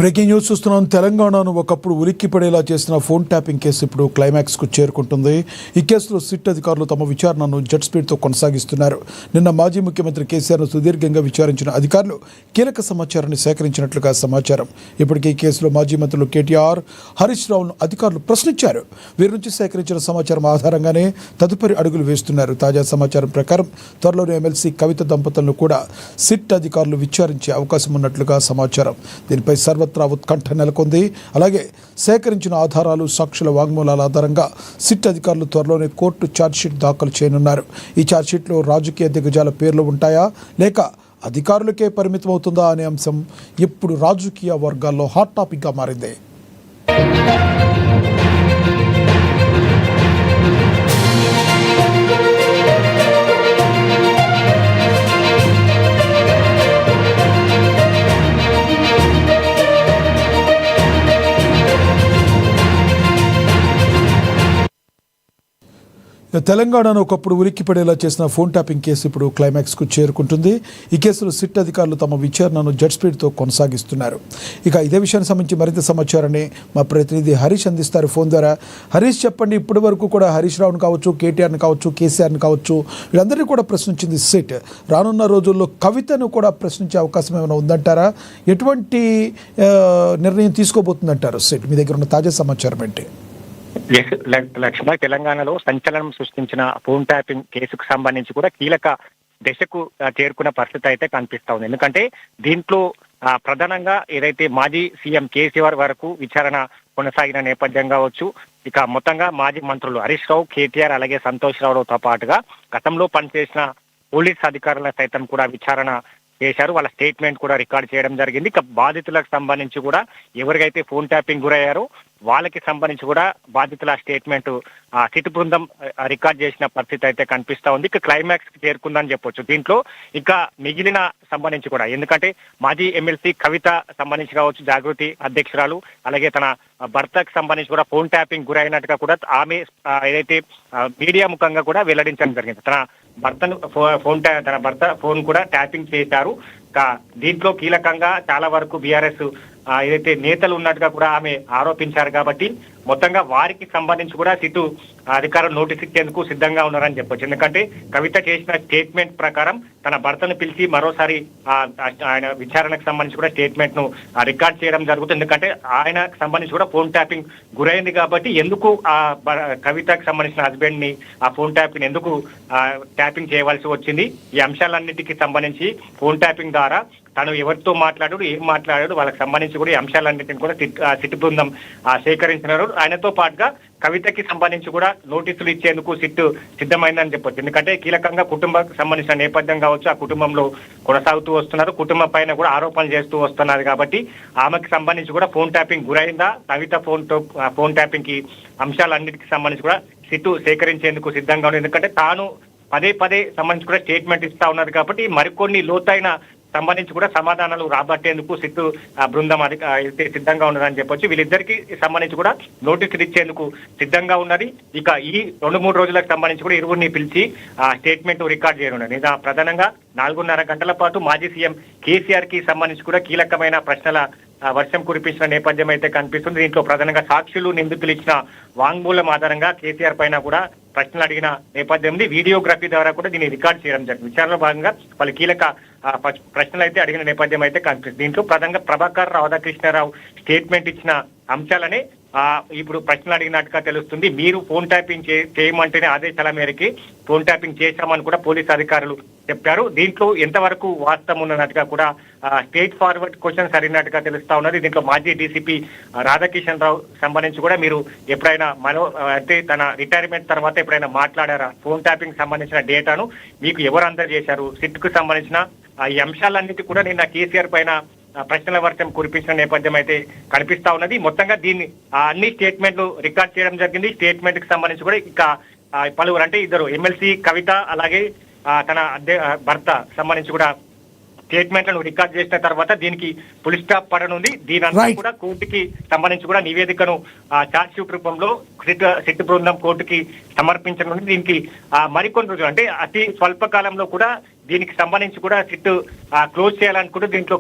Breaking news చూస్తున్నాం. తెలంగాణను ఒకప్పుడు ఉలిక్కిపడేలా చేసిన ఫోన్ ట్యాపింగ్ కేసు ఇప్పుడు క్లైమాక్స్కు చేరుకుంటుంది. ఈ కేసులో సిట్ అధికారులు తమ విచారణను జెట్ స్పీడ్తో కొనసాగిస్తున్నారు. నిన్న మాజీ ముఖ్యమంత్రి కేసీఆర్ను సుదీర్ఘంగా విచారించిన అధికారులు కీలక సమాచారాన్ని సేకరించినట్లుగా సమాచారం. ఇప్పటికే ఈ కేసులో మాజీ మంత్రులు కేటీఆర్, హరీష్ రావును అధికారులు ప్రశ్నించారు. వీరి నుంచి సేకరించిన సమాచారం ఆధారంగానే తదుపరి అడుగులు వేస్తున్నారు. తాజా సమాచారం ప్రకారం త్వరలోనే ఎమ్మెల్సీ కవిత దంపతులను కూడా సిట్ అధికారులు విచారించే అవకాశం ఉన్నట్లుగా సమాచారం. దీనిపై సర్వత్రా ఉత్కంఠ నెలకొంది. అలాగే సేకరించిన ఆధారాలు, సాక్షుల వాంగ్మూలాల ఆధారంగా సిట్ అధికారులు త్వరలోనే కోర్టు ఛార్జ్షీట్ దాఖలు చేయనున్నారు. ఈ ఛార్జ్షీట్లో రాజకీయ దిగ్గజాల పేర్లు ఉంటాయా లేక అధికారులకే పరిమితం అవుతుందా అనే అంశం ఇప్పుడు రాజకీయ వర్గాల్లో హాట్ టాపిక్గా మారింది. తెలంగాణను ఒకప్పుడు ఉలిక్కిపడేలా చేసిన ఫోన్ ట్యాపింగ్ కేసు ఇప్పుడు క్లైమాక్స్కు చేరుకుంటుంది. ఈ కేసులో సిట్ అధికారులు తమ విచారణను జెట్ స్పీడ్తో కొనసాగిస్తున్నారు. ఇక ఇదే విషయానికి సంబంధించి మరింత సమాచారాన్ని మా ప్రతినిధి హరీష్ అందిస్తారు ఫోన్ ద్వారా. హరీష్, చెప్పండి, ఇప్పటి వరకు కూడా హరీష్ రావును కావచ్చు, కేటీఆర్ని కావచ్చు, కేసీఆర్ని కావచ్చు, వీళ్ళందరినీ కూడా ప్రశ్నించింది సిట్. రానున్న రోజుల్లో కవితను కూడా ప్రశ్నించే అవకాశం ఏమైనా ఉందంటారా? ఎటువంటి నిర్ణయం తీసుకోబోతుందంటారు సిట్? మీ దగ్గర ఉన్న తాజా సమాచారం ఏంటి? లక్ష్మ, తెలంగాణలో సంచలనం సృష్టించిన ఫోన్ ట్యాపింగ్ కేసుకు సంబంధించి కూడా కీలక దశకు చేరుకున్న పరిస్థితి అయితే కనిపిస్తా ఉంది. ఎందుకంటే దీంట్లో ప్రధానంగా ఏదైతే మాజీ సీఎం కేసీఆర్ వరకు విచారణ కొనసాగిన నేపథ్యం కావచ్చు, ఇక మొత్తంగా మాజీ మంత్రులు హరీష్ రావు, కేటీఆర్, అలాగే సంతోష్ రావుతో పాటుగా గతంలో పనిచేసిన పోలీస్ అధికారుల సైతం కూడా విచారణ చేశారు. వాళ్ళ స్టేట్మెంట్ కూడా రికార్డ్ చేయడం జరిగింది. ఇక బాధితులకు సంబంధించి కూడా ఎవరికైతే ఫోన్ ట్యాపింగ్ గురయ్యారో వాళ్ళకి సంబంధించి కూడా బాధితుల స్టేట్మెంట్ సిట్ బృందం రికార్డ్ చేసిన పరిస్థితి అయితే కనిపిస్తా ఉంది. ఇక క్లైమాక్స్ కి చేరుకుందని చెప్పొచ్చు. దీంట్లో ఇంకా మిగిలిన సంబంధించి కూడా, ఎందుకంటే మాజీ ఎమ్మెల్సీ కవిత సంబంధించి కావచ్చు, జాగృతి అధ్యక్షురాలు, అలాగే తన భర్తకు సంబంధించి కూడా ఫోన్ ట్యాపింగ్ గురైనట్టుగా కూడా ఆమె ఏదైతే మీడియా ముఖంగా కూడా వెల్లడించడం జరిగింది. తన భర్త ఫోన్ కూడా ట్యాపింగ్ చేశారు. దీంట్లో కీలకంగా చాలా వరకు బీఆర్ఎస్ ఏదైతే నేతలు ఉన్నట్టుగా కూడా ఆమె ఆరోపించారు. కాబట్టి మొత్తంగా వారికి సంబంధించి కూడా సిట్టు అధికారులు నోటీస్ ఇచ్చేందుకు సిద్ధంగా ఉన్నారని చెప్పొచ్చు. ఎందుకంటే కవిత చేసిన స్టేట్మెంట్ ప్రకారం తన భర్తను పిలిచి మరోసారి ఆయన విచారణకు సంబంధించి కూడా స్టేట్మెంట్ ను రికార్డ్ చేయడం జరుగుతుంది. ఎందుకంటే ఆయనకు సంబంధించి కూడా ఫోన్ ట్యాపింగ్ గురైంది కాబట్టి ఎందుకు ఆ కవితకు సంబంధించిన హస్బెండ్ ని ఆ ఫోన్ ట్యాపింగ్ ఎందుకు ట్యాపింగ్ చేయవలసి వచ్చింది, ఈ అంశాలన్నిటికీ సంబంధించి ఫోన్ ట్యాపింగ్ ద్వారా తను ఎవరితో మాట్లాడాడు, ఏం మాట్లాడాడు, వాళ్ళకి సంబంధించి కూడా ఈ అంశాలన్నింటినీ కూడా సిట్ బృందం సేకరించినారు. ఆయనతో పాటుగా కవితకి సంబంధించి కూడా నోటీసులు ఇచ్చేందుకు సిట్ సిద్ధమైందని చెప్పొచ్చు. ఎందుకంటే కీలకంగా కుటుంబానికి సంబంధించిన నేపథ్యం కావచ్చు, ఆ కుటుంబంలో కొనసాగుతూ వస్తున్నారు, కుటుంబం పైన కూడా ఆరోపణలు చేస్తూ వస్తున్నారు. కాబట్టి ఆమెకి సంబంధించి కూడా ఫోన్ ట్యాపింగ్ గురైందా, కవిత ఫోన్ ట్యాపింగ్ కి అంశాలన్నిటికీ సంబంధించి కూడా సిట్ సేకరించేందుకు సిద్ధంగా ఉంది. ఎందుకంటే తాను పదే సంబంధించి కూడా స్టేట్మెంట్ ఇస్తా ఉన్నారు. కాబట్టి మరికొన్ని లోతైన సంబంధించి కూడా సమాధానాలు రాబట్టేందుకు సిట్ బృందం అయితే సిద్ధంగా ఉన్నదని చెప్పొచ్చు. వీళ్ళిద్దరికి సంబంధించి కూడా నోటీసులు ఇచ్చేందుకు సిద్ధంగా ఉన్నది. ఇక ఈ 2-3 రోజులకు సంబంధించి కూడా ఇరువురిని పిలిచి స్టేట్మెంట్ రికార్డ్ చేయనున్నది. ప్రధానంగా 4.5 గంటల పాటు మాజీ సీఎం కేసీఆర్ కి సంబంధించి కూడా కీలకమైన ప్రశ్నల వర్షం కురిపించిన నేపథ్యం అయితే కనిపిస్తుంది. దీంట్లో ప్రధానంగా సాక్షులు, నిందితులు ఇచ్చిన వాంగ్మూలం ఆధారంగా కేసీఆర్ పైన కూడా ప్రశ్నలు అడిగిన నేపథ్యం, వీడియోగ్రఫీ ద్వారా కూడా దీన్ని రికార్డ్ చేయడం జరిగింది. విచారణలో భాగంగా వాళ్ళు కీలక ప్రశ్నలు అయితే అడిగిన నేపథ్యం అయితే కనిపిస్తుంది. దీంట్లో ప్రధానంగా ప్రభాకర్ రాధాకృష్ణరావు స్టేట్మెంట్ ఇచ్చిన అంశాలనే ఇప్పుడు ప్రశ్నలు అడిగినట్టుగా తెలుస్తుంది. మీరు ఫోన్ ట్యాపింగ్ చేయమంటేనే ఆదేశాల మేరకి ఫోన్ ట్యాపింగ్ చేశామని కూడా పోలీసు అధికారులు చెప్పారు. దీంట్లో ఎంతవరకు వాస్తవం ఉన్నట్టుగా కూడా స్ట్రేట్ ఫార్వర్డ్ క్వశ్చన్స్ అడిగినట్టుగా తెలుస్తా ఉన్నది. దీంట్లో మాజీ డీసీపీ రాధాకిషన్ రావు సంబంధించి కూడా మీరు ఎప్పుడైనా అంటే తన రిటైర్మెంట్ తర్వాత ఎప్పుడైనా మాట్లాడారా, ఫోన్ ట్యాపింగ్ సంబంధించిన డేటాను మీకు ఎవరు అందజేశారు, సిట్ కు సంబంధించిన ఈ అంశాలన్నిటి కూడా నిన్న కేసీఆర్ పైన ప్రశ్నల వర్షం కురిపించిన నేపథ్యం అయితే కనిపిస్తా ఉన్నది. మొత్తంగా దీన్ని అన్ని స్టేట్మెంట్లు రికార్డ్ చేయడం జరిగింది. స్టేట్మెంట్ కి సంబంధించి కూడా ఇక పలువురు, అంటే ఇద్దరు ఎమ్మెల్సీ కవిత అలాగే తన భర్త సంబంధించి కూడా స్టేట్మెంట్లను రికార్డ్ చేసిన తర్వాత దీనికి ఫుల్ స్టాప్ పడనుంది. దీనంతా కూడా కోర్టుకి సంబంధించి కూడా నివేదికను ఛార్జ్ షీట్ రూపంలో సిట్ బృందం కోర్టుకి సమర్పించనుంది. దీనికి మరికొన్ని రోజులు, అంటే అతి స్వల్ప కాలంలో కూడా దీనికి సంబంధించి కూడా సిట్ క్లోజ్ చేయాలనుకుంటూ దీంట్లో